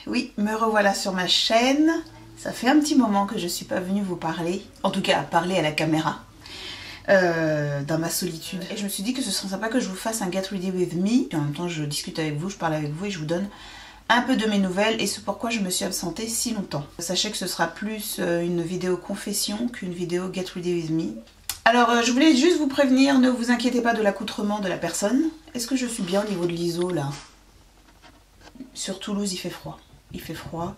Oui, me revoilà sur ma chaîne. Ça fait un petit moment que je ne suis pas venue vous parler, en tout cas parler à la caméra, dans ma solitude. Et je me suis dit que ce serait sympa que je vous fasse un Get Ready With Me. Et en même temps, je discute avec vous, je parle avec vous et je vous donne un peu de mes nouvelles et c'est pourquoi je me suis absentée si longtemps. Sachez que ce sera plus une vidéo confession qu'une vidéo Get Ready With Me. Alors, je voulais juste vous prévenir, ne vous inquiétez pas de l'accoutrement de la personne. Est-ce que je suis bien au niveau de l'ISO là? Sur Toulouse, il fait froid. Il fait froid.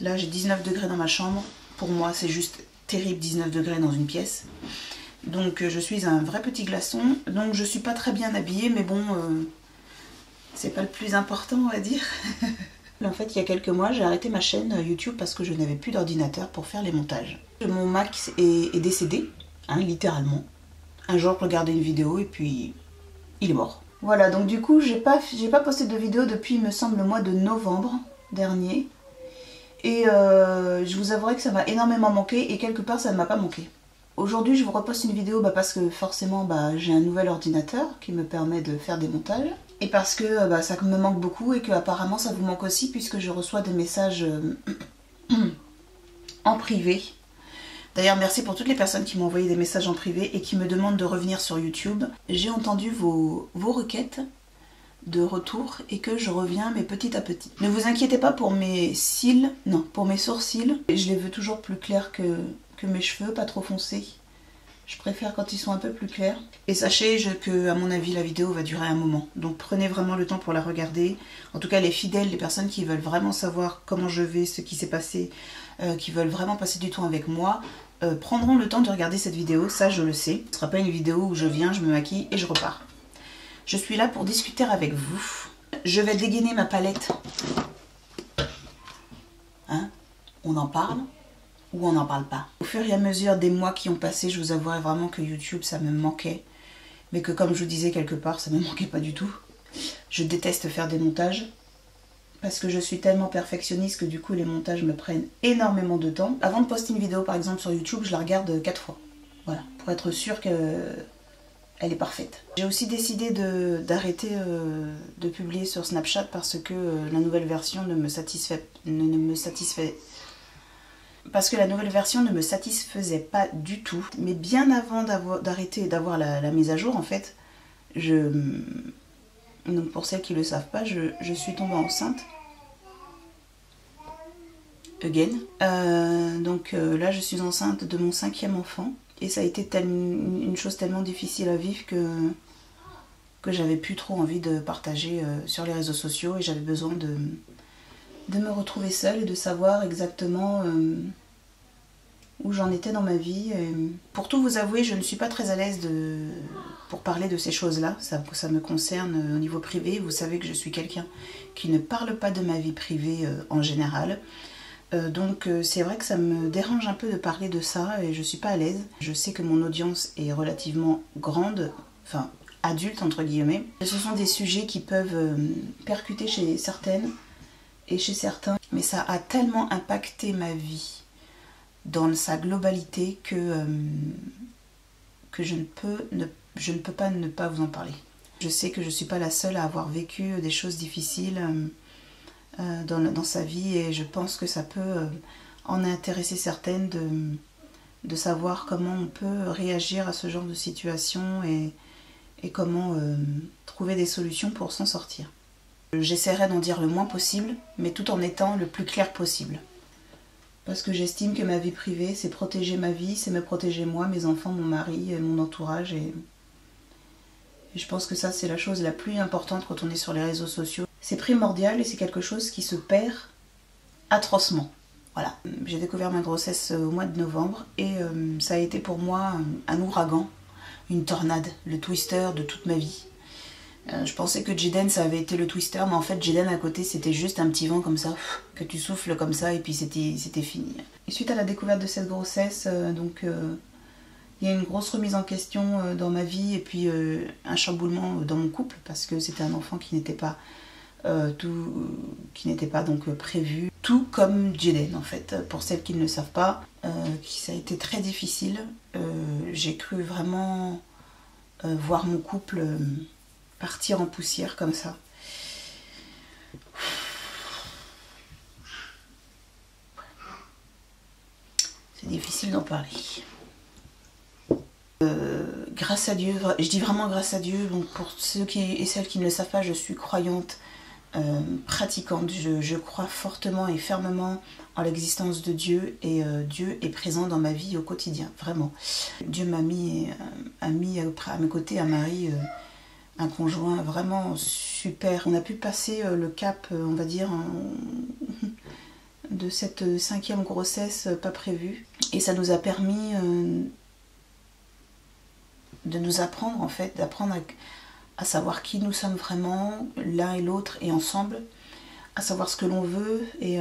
Là, j'ai 19 degrés dans ma chambre. Pour moi, c'est juste terrible, 19 degrés dans une pièce. Donc, je suis un vrai petit glaçon. Donc, je suis pas très bien habillée, mais bon, c'est pas le plus important, on va dire. En fait, il y a quelques mois, j'ai arrêté ma chaîne YouTube parce que je n'avais plus d'ordinateur pour faire les montages. Mon Mac est décédé, hein, littéralement. Un jour, je regardais une vidéo et puis il est mort. Voilà, donc du coup, j'ai pas posté de vidéo depuis, il me semble, le mois de novembre dernier. Et je vous avouerai que ça m'a énormément manqué et quelque part, ça ne m'a pas manqué. Aujourd'hui, je vous reposte une vidéo parce que forcément, j'ai un nouvel ordinateur qui me permet de faire des montages. Et parce que ça me manque beaucoup et que apparemment ça vous manque aussi puisque je reçois des messages en privé. D'ailleurs, merci pour toutes les personnes qui m'ont envoyé des messages en privé et qui me demandent de revenir sur YouTube. J'ai entendu vos requêtes de retour et que je reviens mais petit à petit. Ne vous inquiétez pas pour mes cils, non, pour mes sourcils. Je les veux toujours plus clairs que mes cheveux, pas trop foncés. Je préfère quand ils sont un peu plus clairs. Et sachez que, à mon avis, la vidéo va durer un moment. Donc prenez vraiment le temps pour la regarder. En tout cas, les fidèles, les personnes qui veulent vraiment savoir comment je vais, ce qui s'est passé, qui veulent vraiment passer du temps avec moi, prendront le temps de regarder cette vidéo. Ça, je le sais. Ce ne sera pas une vidéo où je viens, je me maquille et je repars. Je suis là pour discuter avec vous. Je vais dégainer ma palette. Hein? On en parle ou on n'en parle pas. Au fur et à mesure des mois qui ont passé, je vous avouerai vraiment que YouTube, ça me manquait. Mais que comme je vous disais quelque part, ça ne me manquait pas du tout. Je déteste faire des montages. Parce que je suis tellement perfectionniste que du coup, les montages me prennent énormément de temps. Avant de poster une vidéo, par exemple, sur YouTube, je la regarde 4 fois. Voilà, pour être sûre qu'elle est parfaite. J'ai aussi décidé d'arrêter de publier sur Snapchat parce que la nouvelle version ne me satisfaisait pas du tout. Mais bien avant d'arrêter d'avoir la mise à jour, en fait, donc pour celles qui ne le savent pas, je suis tombée enceinte. Again. Donc là, je suis enceinte de mon 5e enfant. Et ça a été une chose tellement difficile à vivre que j'avais plus trop envie de partager sur les réseaux sociaux. Et j'avais besoin de me retrouver seule et de savoir exactement où j'en étais dans ma vie. Et pour tout vous avouer, je ne suis pas très à l'aise pour parler de ces choses-là. Ça me concerne au niveau privé. Vous savez que je suis quelqu'un qui ne parle pas de ma vie privée en général. Donc c'est vrai que ça me dérange un peu de parler de ça et je suis pas à l'aise. Je sais que mon audience est relativement grande, enfin adulte entre guillemets. Ce sont des sujets qui peuvent percuter chez certaines et chez certains. Mais ça a tellement impacté ma vie dans sa globalité que je ne peux pas ne pas vous en parler. Je sais que je ne suis pas la seule à avoir vécu des choses difficiles dans sa vie et je pense que ça peut en intéresser certaines de savoir comment on peut réagir à ce genre de situation et comment trouver des solutions pour s'en sortir. J'essaierai d'en dire le moins possible, mais tout en étant le plus clair possible. Parce que j'estime que ma vie privée, c'est protéger ma vie, c'est me protéger moi, mes enfants, mon mari, mon entourage. Et je pense que ça, c'est la chose la plus importante quand on est sur les réseaux sociaux. C'est primordial et c'est quelque chose qui se perd atrocement. Voilà. J'ai découvert ma grossesse au mois de novembre et ça a été pour moi un ouragan, une tornade, le twister de toute ma vie. Je pensais que Jaden ça avait été le twister, mais en fait Jaden à côté c'était juste un petit vent comme ça, que tu souffles comme ça et puis c'était fini. Et suite à la découverte de cette grossesse, il y a une grosse remise en question dans ma vie et puis un chamboulement dans mon couple parce que c'était un enfant qui n'était pas donc prévu. Tout comme Jaden en fait, pour celles qui ne le savent pas, ça a été très difficile. J'ai cru vraiment voir mon couple partir en poussière comme ça. difficile d'en parler. Grâce à Dieu, je dis vraiment grâce à Dieu, donc pour ceux et celles qui ne le savent pas, je suis croyante, pratiquante, je crois fortement et fermement en l'existence de Dieu, et Dieu est présent dans ma vie au quotidien, vraiment. Dieu m'a mis à mes côtés un mari, un conjoint vraiment super. On a pu passer le cap, on va dire, de cette 5e grossesse pas prévue, et ça nous a permis de nous apprendre, en fait, d'apprendre à savoir qui nous sommes vraiment, l'un et l'autre, et ensemble, à savoir ce que l'on veut, et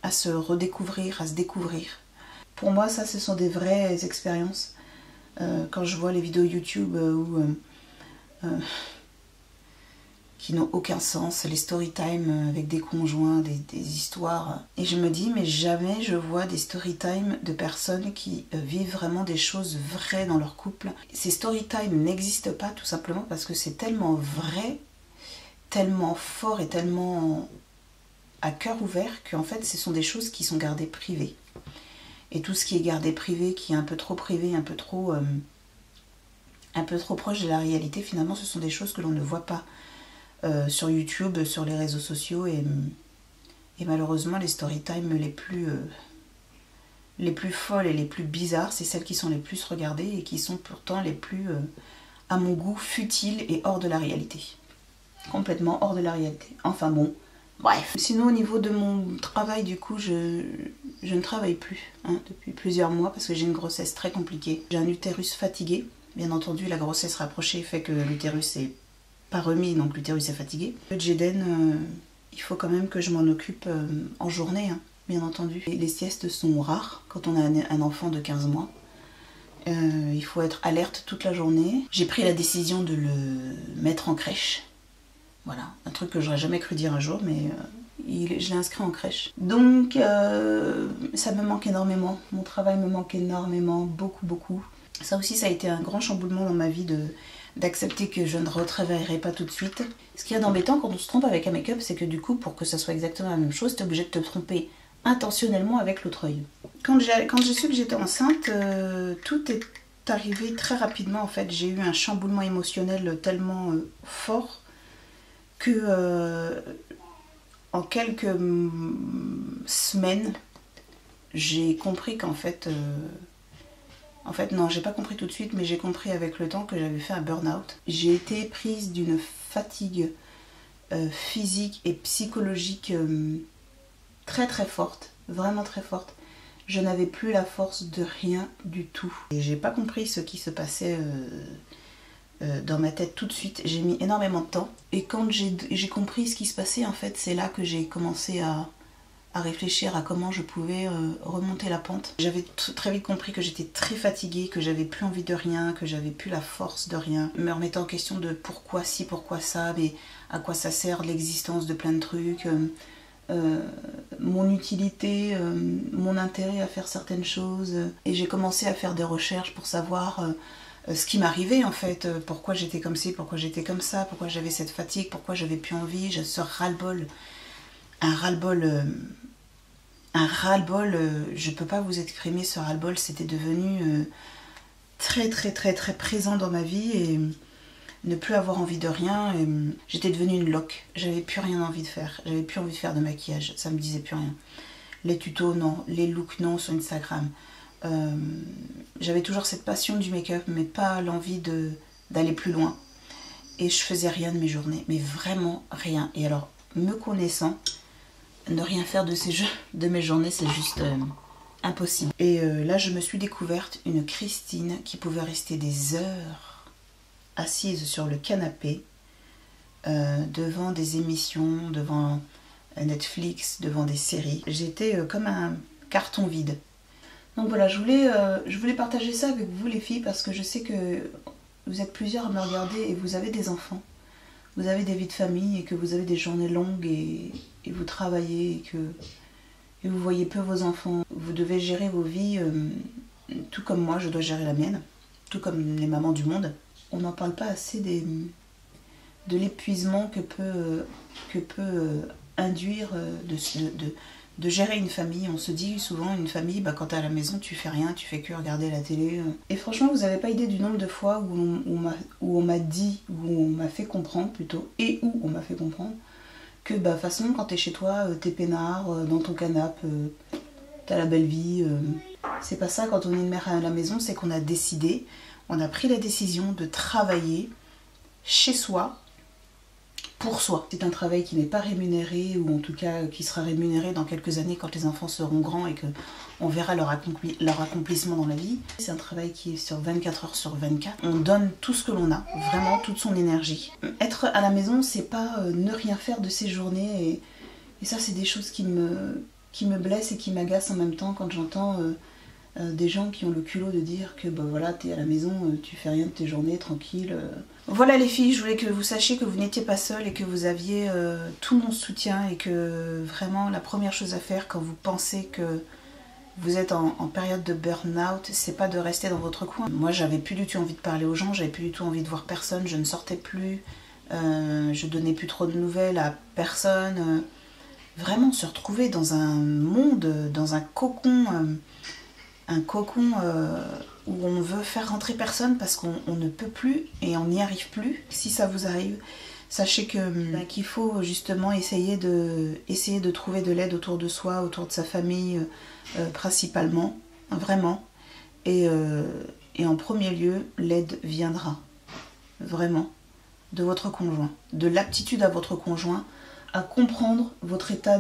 à se redécouvrir, à se découvrir. Pour moi, ça, ce sont des vraies expériences. Quand je vois les vidéos YouTube qui n'ont aucun sens, les story time avec des conjoints, des histoires. Et je me dis, mais jamais je vois des story time de personnes qui vivent vraiment des choses vraies dans leur couple. Ces story time n'existent pas tout simplement parce que c'est tellement vrai, tellement fort et tellement à cœur ouvert qu'en fait ce sont des choses qui sont gardées privées. Et tout ce qui est gardé privé, qui est un peu trop privé, un peu trop proche de la réalité, finalement ce sont des choses que l'on ne voit pas sur YouTube, sur les réseaux sociaux, et malheureusement les story time les plus folles et les plus bizarres, c'est celles qui sont les plus regardées et qui sont pourtant les plus, à mon goût, futiles et hors de la réalité. Complètement hors de la réalité. Enfin bon, bref. Sinon au niveau de mon travail, du coup, je ne travaille plus depuis plusieurs mois parce que j'ai une grossesse très compliquée. J'ai un utérus fatigué. Bien entendu, la grossesse rapprochée fait que l'utérus est pas remis, donc l'utérus est fatigué. Le Jeden, il faut quand même que je m'en occupe en journée, bien entendu. Et les siestes sont rares quand on a un enfant de 15 mois. Il faut être alerte toute la journée. J'ai pris la décision de le mettre en crèche. Voilà, un truc que j'aurais jamais cru dire un jour, mais je l'ai inscrit en crèche. Donc ça me manque énormément. Mon travail me manque énormément, beaucoup, beaucoup. Ça aussi, ça a été un grand chamboulement dans ma vie d'accepter que je ne retravaillerai pas tout de suite. Ce qui est d'embêtant quand on se trompe avec un make-up, c'est que du coup, pour que ça soit exactement la même chose, tu es obligé de te tromper intentionnellement avec l'autre œil. Quand j'ai su que j'étais enceinte, tout est arrivé très rapidement en fait. J'ai eu un chamboulement émotionnel tellement fort que en quelques semaines, j'ai compris qu'en fait... En fait, non, j'ai pas compris tout de suite, mais j'ai compris avec le temps que j'avais fait un burn-out. J'ai été prise d'une fatigue physique et psychologique très très forte, vraiment très forte. Je n'avais plus la force de rien du tout. Et j'ai pas compris ce qui se passait dans ma tête tout de suite. J'ai mis énormément de temps. Et quand j'ai compris ce qui se passait, en fait, c'est là que j'ai commencé à réfléchir à comment je pouvais remonter la pente. J'avais très vite compris que j'étais très fatiguée, que j'avais plus envie de rien, que j'avais plus la force de rien. Me remettant en question de pourquoi ci, pourquoi ça, mais à quoi ça sert l'existence de plein de trucs, mon utilité, mon intérêt à faire certaines choses. Et j'ai commencé à faire des recherches pour savoir ce qui m'arrivait en fait, pourquoi j'étais comme ci, pourquoi j'étais comme ça, pourquoi j'avais cette fatigue, pourquoi j'avais plus envie, ce ras-le-bol. Un ras-le-bol, je peux pas vous exprimer ce ras-le-bol, c'était devenu très très très très présent dans ma vie, et ne plus avoir envie de rien, j'étais devenue une loque, j'avais plus rien envie de faire, j'avais plus envie de faire de maquillage, ça me disait plus rien. Les tutos non, les looks non sur Instagram. J'avais toujours cette passion du make-up, mais pas l'envie d'aller plus loin. Et je faisais rien de mes journées, mais vraiment rien. Et alors, me connaissant, ne rien faire de mes journées, c'est juste impossible. Et là, je me suis découverte une Christine qui pouvait rester des heures assise sur le canapé, devant des émissions, devant Netflix, devant des séries. J'étais comme un carton vide. Donc voilà, je voulais partager ça avec vous les filles, parce que je sais que vous êtes plusieurs à me regarder et vous avez des enfants. Vous avez des vies de famille et que vous avez des journées longues et vous travaillez et vous voyez peu vos enfants. Vous devez gérer vos vies tout comme moi, je dois gérer la mienne, tout comme les mamans du monde. On n'en parle pas assez de l'épuisement que peut induire de gérer une famille. On se dit souvent, une famille, bah, quand t'es à la maison, tu fais rien, tu fais que regarder la télé. Et franchement, vous n'avez pas idée du nombre de fois où on m'a dit, où on m'a fait comprendre plutôt, et où on m'a fait comprendre, que bah, de toute façon, quand t'es chez toi, t'es peinard, dans ton canapé, t'as la belle vie. C'est pas ça, quand on est une mère à la maison, c'est qu'on a décidé, on a pris la décision de travailler chez soi, pour soi. C'est un travail qui n'est pas rémunéré, ou en tout cas qui sera rémunéré dans quelques années quand les enfants seront grands et qu'on verra leur accomplissement dans la vie. C'est un travail qui est sur 24 heures sur 24. On donne tout ce que l'on a, vraiment toute son énergie. Être à la maison, c'est pas ne rien faire de ses journées, et ça c'est des choses qui me blessent et qui m'agacent en même temps quand j'entends des gens qui ont le culot de dire que bah voilà, t'es à la maison, tu fais rien de tes journées, tranquille. Voilà les filles, je voulais que vous sachiez que vous n'étiez pas seules et que vous aviez tout mon soutien, et que vraiment la première chose à faire quand vous pensez que vous êtes en période de burn-out, c'est pas de rester dans votre coin. Moi j'avais plus du tout envie de parler aux gens, j'avais plus du tout envie de voir personne, je ne sortais plus, je donnais plus trop de nouvelles à personne. Vraiment se retrouver dans un monde, dans un cocon où on veut faire rentrer personne parce qu'on ne peut plus et on n'y arrive plus. Si ça vous arrive, sachez qu'il faut justement essayer de trouver de l'aide autour de soi, autour de sa famille principalement, vraiment. Et en premier lieu, l'aide viendra vraiment de votre conjoint, de l'aptitude à votre conjoint à comprendre votre état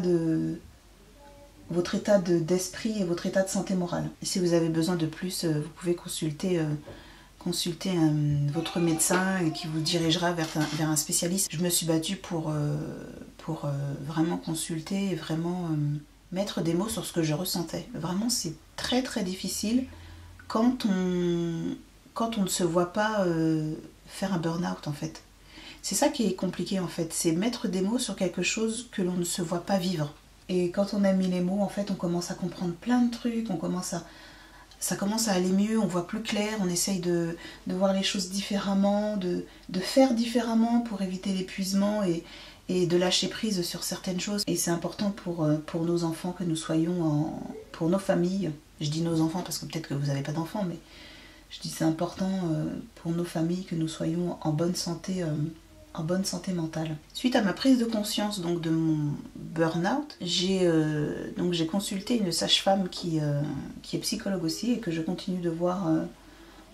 d'esprit et votre état de santé morale. Et si vous avez besoin de plus, vous pouvez consulter votre médecin qui vous dirigera vers un spécialiste. Je me suis battue pour vraiment consulter et vraiment mettre des mots sur ce que je ressentais. Vraiment, c'est très très difficile quand on ne se voit pas faire un burn-out en fait. C'est ça qui est compliqué en fait, c'est mettre des mots sur quelque chose que l'on ne se voit pas vivre. Et quand on a mis les mots, en fait, on commence à comprendre plein de trucs, ça commence à aller mieux, on voit plus clair, on essaye de voir les choses différemment, de faire différemment pour éviter l'épuisement et de lâcher prise sur certaines choses. Et c'est important pour nos enfants que nous soyons pour nos familles. Je dis nos enfants parce que peut-être que vous n'avez pas d'enfants, mais je dis c'est important pour nos familles que nous soyons en bonne santé mentale. Suite à ma prise de conscience donc de mon burn-out, j'ai consulté une sage-femme qui est psychologue aussi et que je continue de voir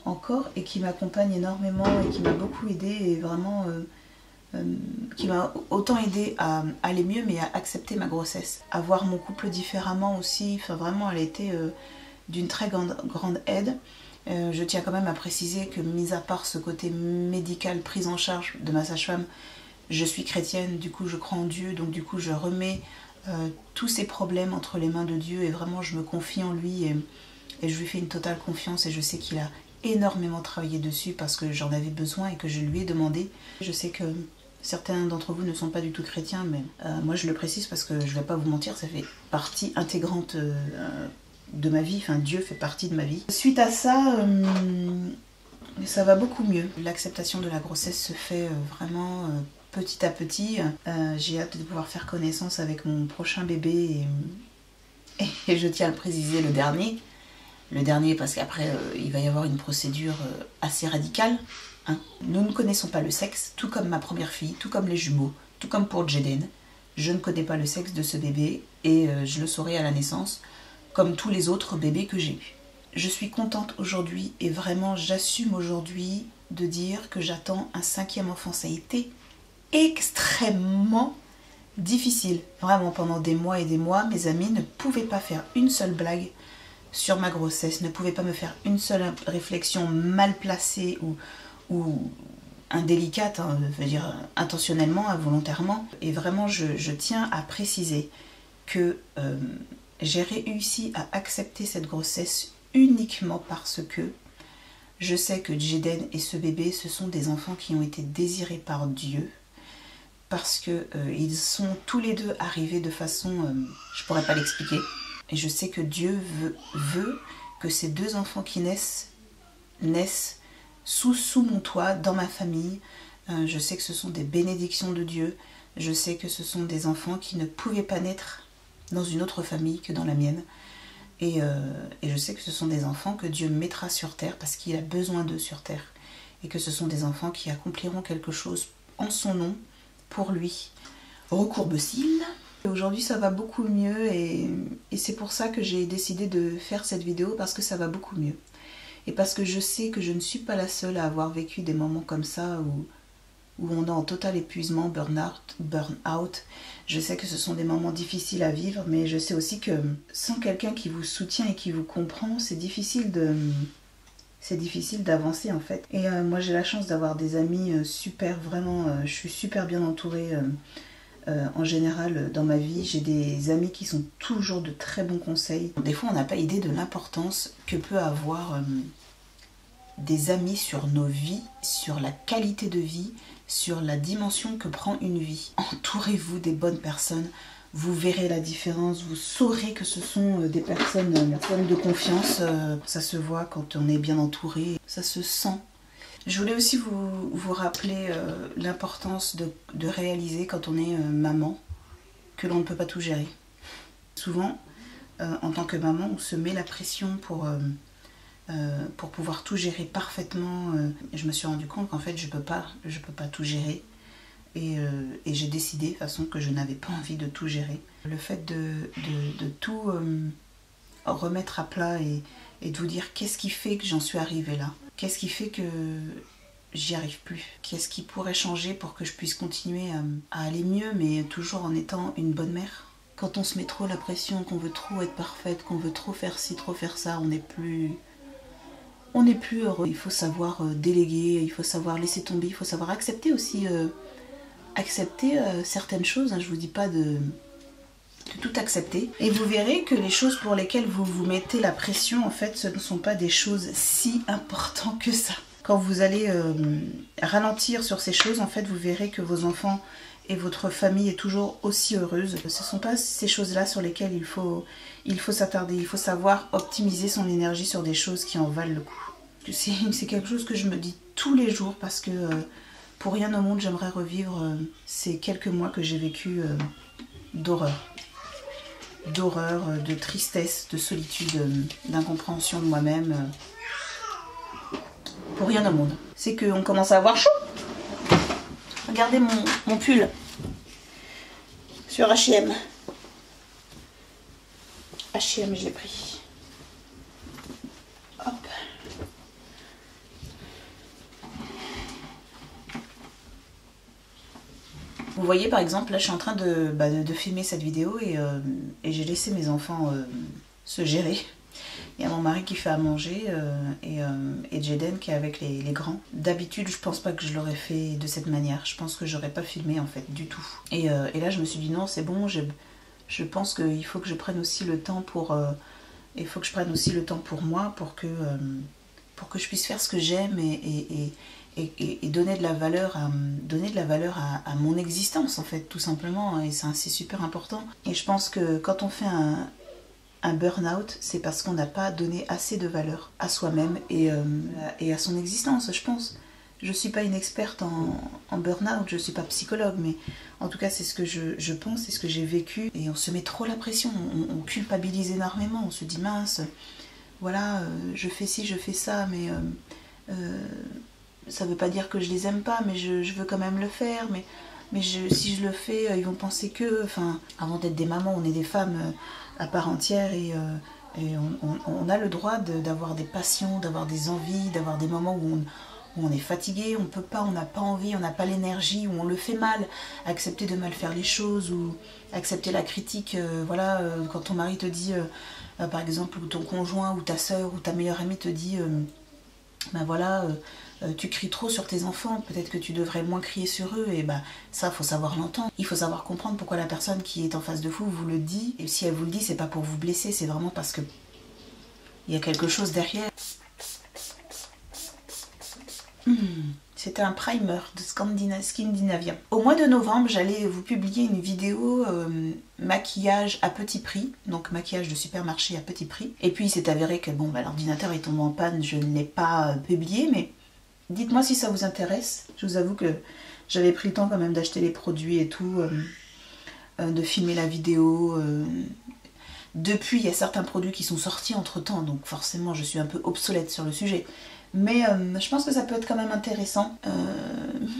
encore et qui m'accompagne énormément et qui m'a beaucoup aidée et vraiment qui m'a autant aidée à aller mieux mais à accepter ma grossesse, à voir mon couple différemment aussi. Enfin vraiment elle a été d'une très grande aide. Je tiens quand même à préciser que, mis à part ce côté médical, prise en charge de ma sage-femme, je suis chrétienne, du coup je crois en Dieu, donc du coup je remets tous ces problèmes entre les mains de Dieu et vraiment je me confie en lui et je lui fais une totale confiance et je sais qu'il a énormément travaillé dessus parce que j'en avais besoin et que je lui ai demandé. Je sais que certains d'entre vous ne sont pas du tout chrétiens, mais moi je le précise parce que je ne vais pas vous mentir, ça fait partie intégrante de ma vie, enfin Dieu fait partie de ma vie. Suite à ça, ça va beaucoup mieux. L'acceptation de la grossesse se fait vraiment petit à petit. J'ai hâte de pouvoir faire connaissance avec mon prochain bébé et je tiens à le préciser, le dernier parce qu'après il va y avoir une procédure assez radicale. Hein. Nous ne connaissons pas le sexe, tout comme ma première fille, tout comme les jumeaux, tout comme pour Jaden. Je ne connais pas le sexe de ce bébé et je le saurai à la naissance, comme tous les autres bébés que j'ai eus. Je suis contente aujourd'hui et vraiment j'assume aujourd'hui de dire que j'attends un 5e enfant. Ça a été extrêmement difficile. Vraiment pendant des mois et des mois, mes amis ne pouvaient pas faire une seule blague sur ma grossesse, ne pouvaient pas me faire une seule réflexion mal placée ou indélicate, hein, je veux dire intentionnellement, involontairement. Et vraiment je tiens à préciser que j'ai réussi à accepter cette grossesse uniquement parce que je sais que Jaden et ce bébé, ce sont des enfants qui ont été désirés par Dieu, parce que ils sont tous les deux arrivés de façon, je pourrais pas l'expliquer, et je sais que Dieu veut que ces deux enfants qui naissent sous mon toit, dans ma famille. Je sais que ce sont des bénédictions de Dieu, je sais que ce sont des enfants qui ne pouvaient pas naître dans une autre famille que dans la mienne. Et je sais que ce sont des enfants que Dieu mettra sur terre parce qu'il a besoin d'eux sur terre. Et que ce sont des enfants qui accompliront quelque chose en son nom pour lui. Recourbe-cils. Aujourd'hui ça va beaucoup mieux et c'est pour ça que j'ai décidé de faire cette vidéo parce que ça va beaucoup mieux. Et parce que je sais que je ne suis pas la seule à avoir vécu des moments comme ça où on est en total épuisement, burn-out. Je sais que ce sont des moments difficiles à vivre, mais je sais aussi que sans quelqu'un qui vous soutient et qui vous comprend, c'est difficile d'avancer en fait. Et moi j'ai la chance d'avoir des amis super, vraiment, je suis super bien entourée en général dans ma vie. J'ai des amis qui sont toujours de très bons conseils. Des fois on n'a pas idée de l'importance que peut avoir des amis sur nos vies, sur la qualité de vie, sur la dimension que prend une vie. Entourez-vous des bonnes personnes, vous verrez la différence, vous saurez que ce sont des personnes de confiance. Ça se voit quand on est bien entouré, ça se sent. Je voulais aussi vous rappeler l'importance de réaliser quand on est maman que l'on ne peut pas tout gérer. Souvent, en tant que maman, on se met la pression pour pouvoir tout gérer parfaitement. Je me suis rendu compte qu'en fait je peux pas tout gérer et j'ai décidé de toute façon que je n'avais pas envie de tout gérer. Le fait de tout remettre à plat et de vous dire qu'est-ce qui fait que j'en suis arrivée là, qu'est-ce qui fait que j'y arrive plus, qu'est-ce qui pourrait changer pour que je puisse continuer à aller mieux mais toujours en étant une bonne mère. Quand on se met trop la pression, qu'on veut trop être parfaite, qu'on veut trop faire ci, trop faire ça, on n'est plus heureux. Il faut savoir déléguer, il faut savoir laisser tomber, il faut savoir accepter aussi certaines choses. Je ne vous dis pas de tout accepter. Et vous verrez que les choses pour lesquelles vous vous mettez la pression, en fait, ce ne sont pas des choses si importantes que ça. Quand vous allez ralentir sur ces choses, en fait, vous verrez que vos enfants et votre famille est toujours aussi heureuse. Ce ne sont pas ces choses-là sur lesquelles il faut s'attarder. Il faut savoir optimiser son énergie sur des choses qui en valent le coup. C'est quelque chose que je me dis tous les jours parce que pour rien au monde, j'aimerais revivre ces quelques mois que j'ai vécu d'horreur. De tristesse, de solitude, d'incompréhension de moi-même. Pour rien au monde. C'est qu'on commence à avoir chaud. Regardez mon pull sur H&M. H&M, je l'ai pris. Hop. Vous voyez par exemple, là je suis en train de filmer cette vidéo et j'ai laissé mes enfants se gérer. Il y a mon mari qui fait à manger et Jaden qui est avec les grands. D'habitude, je pense pas que je l'aurais fait de cette manière. Je pense que j'aurais pas filmé en fait du tout. Et là, je me suis dit non, c'est bon. Je pense qu'il faut que je prenne aussi le temps pour moi, pour que je puisse faire ce que j'aime et donner de la valeur à mon existence en fait, tout simplement. Et c'est super important. Et je pense que quand on fait un burn-out, c'est parce qu'on n'a pas donné assez de valeur à soi-même et à son existence, je pense. Je ne suis pas une experte en burn-out, je ne suis pas psychologue, mais en tout cas, c'est ce que je pense, c'est ce que j'ai vécu. Et on se met trop la pression, on culpabilise énormément, on se dit mince, voilà, je fais ci, je fais ça, mais ça ne veut pas dire que je les aime pas, mais je veux quand même le faire, mais si je le fais, ils vont penser que... Enfin, avant d'être des mamans, on est des femmes à part entière et on a le droit d'avoir des passions, d'avoir des envies, d'avoir des moments où on est fatigué, on peut pas, on n'a pas envie, on n'a pas l'énergie, où on le fait mal, accepter de mal faire les choses, ou accepter la critique, voilà, quand ton mari te dit, par exemple, ou ton conjoint, ou ta soeur, ou ta meilleure amie te dit, ben voilà, tu cries trop sur tes enfants, peut-être que tu devrais moins crier sur eux, et ben ça, faut savoir l'entendre. Il faut savoir comprendre pourquoi la personne qui est en face de vous le dit, et si elle vous le dit, c'est pas pour vous blesser, c'est vraiment parce que il y a quelque chose derrière. C'était un primer de Skindinavien. Au mois de novembre, j'allais vous publier une vidéo maquillage à petit prix, donc maquillage de supermarché à petit prix. Et puis il s'est avéré que bon, l'ordinateur est tombé en panne, je ne l'ai pas publié, mais dites-moi si ça vous intéresse. Je vous avoue que j'avais pris le temps quand même d'acheter les produits et tout. de filmer la vidéo. Depuis, il y a certains produits qui sont sortis entre temps, donc forcément je suis un peu obsolète sur le sujet. Mais je pense que ça peut être quand même intéressant.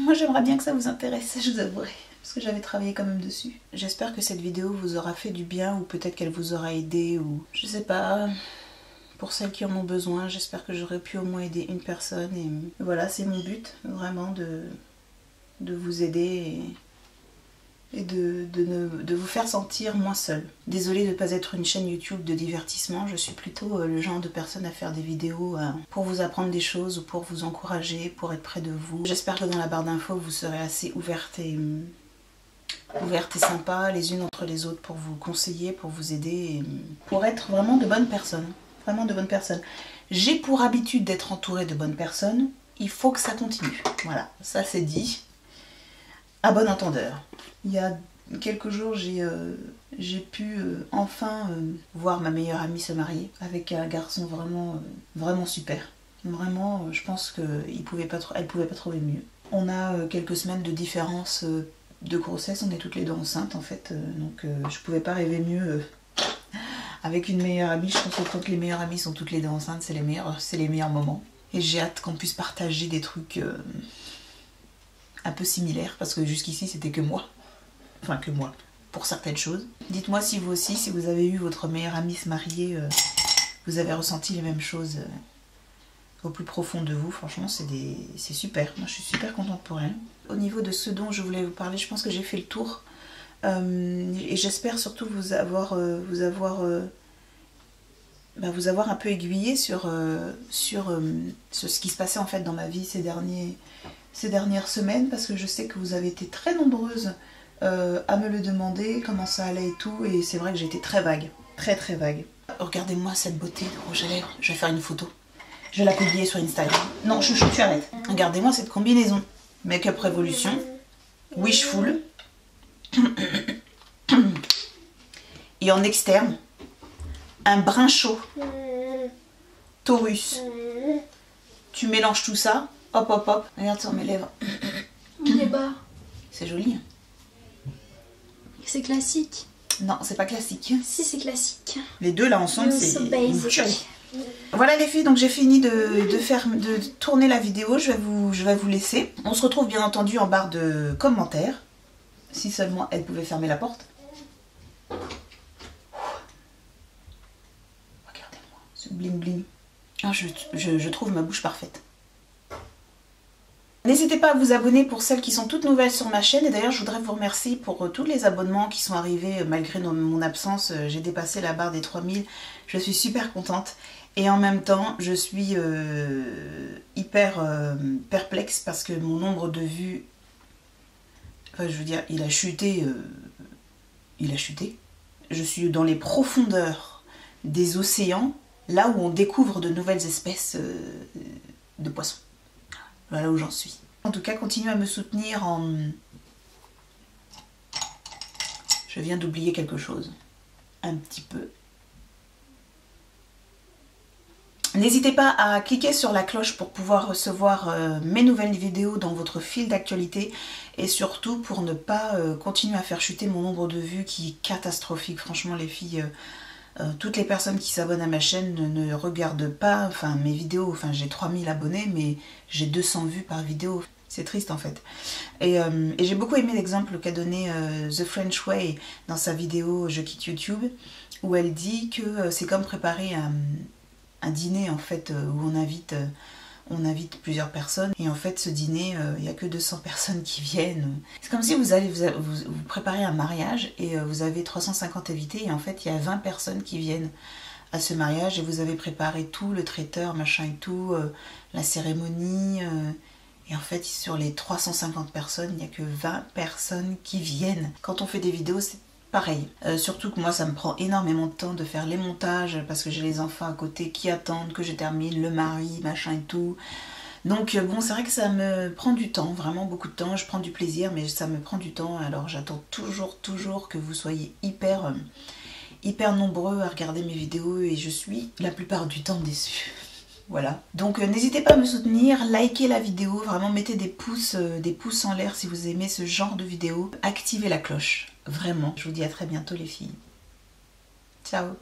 Moi j'aimerais bien que ça vous intéresse, je vous avouerai, parce que j'avais travaillé quand même dessus. J'espère que cette vidéo vous aura fait du bien, ou peut-être qu'elle vous aura aidé, ou je sais pas. Pour celles qui en ont besoin, j'espère que j'aurais pu au moins aider une personne. Et voilà, c'est mon but, vraiment, de vous aider et de vous faire sentir moins seul. Désolée de ne pas être une chaîne YouTube de divertissement, je suis plutôt le genre de personne à faire des vidéos pour vous apprendre des choses ou pour vous encourager, pour être près de vous. J'espère que dans la barre d'infos, vous serez assez ouvertes et sympa les unes entre les autres pour vous conseiller, pour vous aider, et pour être vraiment de bonnes personnes. Vraiment de bonnes personnes. J'ai pour habitude d'être entourée de bonnes personnes, il faut que ça continue. Voilà, ça c'est dit. À bon entendeur. Il y a quelques jours, j'ai pu enfin voir ma meilleure amie se marier avec un garçon vraiment super. Vraiment, je pense qu'elle pouvait pas trouver mieux. On a quelques semaines de différence de grossesse, on est toutes les deux enceintes en fait, donc je pouvais pas rêver mieux avec une meilleure amie. Je pense que quand les meilleures amies sont toutes les deux enceintes, c'est les meilleurs moments. Et j'ai hâte qu'on puisse partager des trucs un peu similaires, parce que jusqu'ici c'était que moi. Enfin que moi, pour certaines choses. Dites-moi si vous aussi, si vous avez eu votre meilleure amie se marier, vous avez ressenti les mêmes choses au plus profond de vous. Franchement, c'est super. Moi je suis super contente pour elle. Au niveau de ce dont je voulais vous parler, je pense que j'ai fait le tour. Et j'espère surtout vous avoir un peu aiguillé sur ce qui se passait en fait dans ma vie ces dernières semaines, parce que je sais que vous avez été très nombreuses à me le demander, comment ça allait et tout, et c'est vrai que j'ai été très vague, très vague. Regardez-moi cette beauté de rouge à lèvres, je vais faire une photo, je vais la publier sur Instagram. Non, chouchou, tu arrêtes. Regardez-moi cette combinaison, Make-up Révolution, Wishful. Et en externe, un brin chaud, Taurus. Tu mélanges tout ça, hop hop hop, regarde sur mes lèvres. Les bas. C'est joli. C'est classique. Non, c'est pas classique. Si, c'est classique. Les deux là ensemble, c'est So basic. Voilà les filles, donc j'ai fini de tourner la vidéo. Je vais vous laisser. On se retrouve bien entendu en barre de commentaires. Si seulement elle pouvait fermer la porte. Regardez-moi, ce bling bling. Ah, je trouve ma bouche parfaite. N'hésitez pas à vous abonner pour celles qui sont toutes nouvelles sur ma chaîne. Et d'ailleurs, je voudrais vous remercier pour tous les abonnements qui sont arrivés malgré mon absence. J'ai dépassé la barre des 3000. Je suis super contente. Et en même temps, je suis hyper perplexe parce que mon nombre de vues... Enfin, je veux dire, il a chuté. Je suis dans les profondeurs des océans, là où on découvre de nouvelles espèces de poissons. Voilà où j'en suis. En tout cas, continuez à me soutenir en... Je viens d'oublier quelque chose. Un petit peu. N'hésitez pas à cliquer sur la cloche pour pouvoir recevoir mes nouvelles vidéos dans votre fil d'actualité, et surtout pour ne pas continuer à faire chuter mon nombre de vues qui est catastrophique. Franchement les filles, toutes les personnes qui s'abonnent à ma chaîne ne regardent pas mes vidéos. Enfin, j'ai 3000 abonnés mais j'ai 200 vues par vidéo. C'est triste en fait. Et j'ai beaucoup aimé l'exemple qu'a donné The French Way dans sa vidéo Je quitte YouTube, où elle dit que c'est comme préparer un dîner en fait où on invite plusieurs personnes, et en fait ce dîner il n'y a que 200 personnes qui viennent. C'est comme si vous préparez un mariage et vous avez 350 invités, et en fait il y a 20 personnes qui viennent à ce mariage, et vous avez préparé tout, le traiteur, machin et tout, la cérémonie, et en fait sur les 350 personnes, il n'y a que 20 personnes qui viennent. Quand on fait des vidéos, c'est pareil. Surtout que moi ça me prend énormément de temps de faire les montages, parce que j'ai les enfants à côté qui attendent que je termine, le mari, machin et tout. Donc bon, c'est vrai que ça me prend du temps, vraiment beaucoup de temps. Je prends du plaisir mais ça me prend du temps. Alors j'attends toujours que vous soyez hyper nombreux à regarder mes vidéos, et je suis la plupart du temps déçue. Voilà. Donc n'hésitez pas à me soutenir, likez la vidéo, vraiment mettez des pouces en l'air si vous aimez ce genre de vidéo. Activez la cloche, vraiment. Je vous dis à très bientôt les filles. Ciao.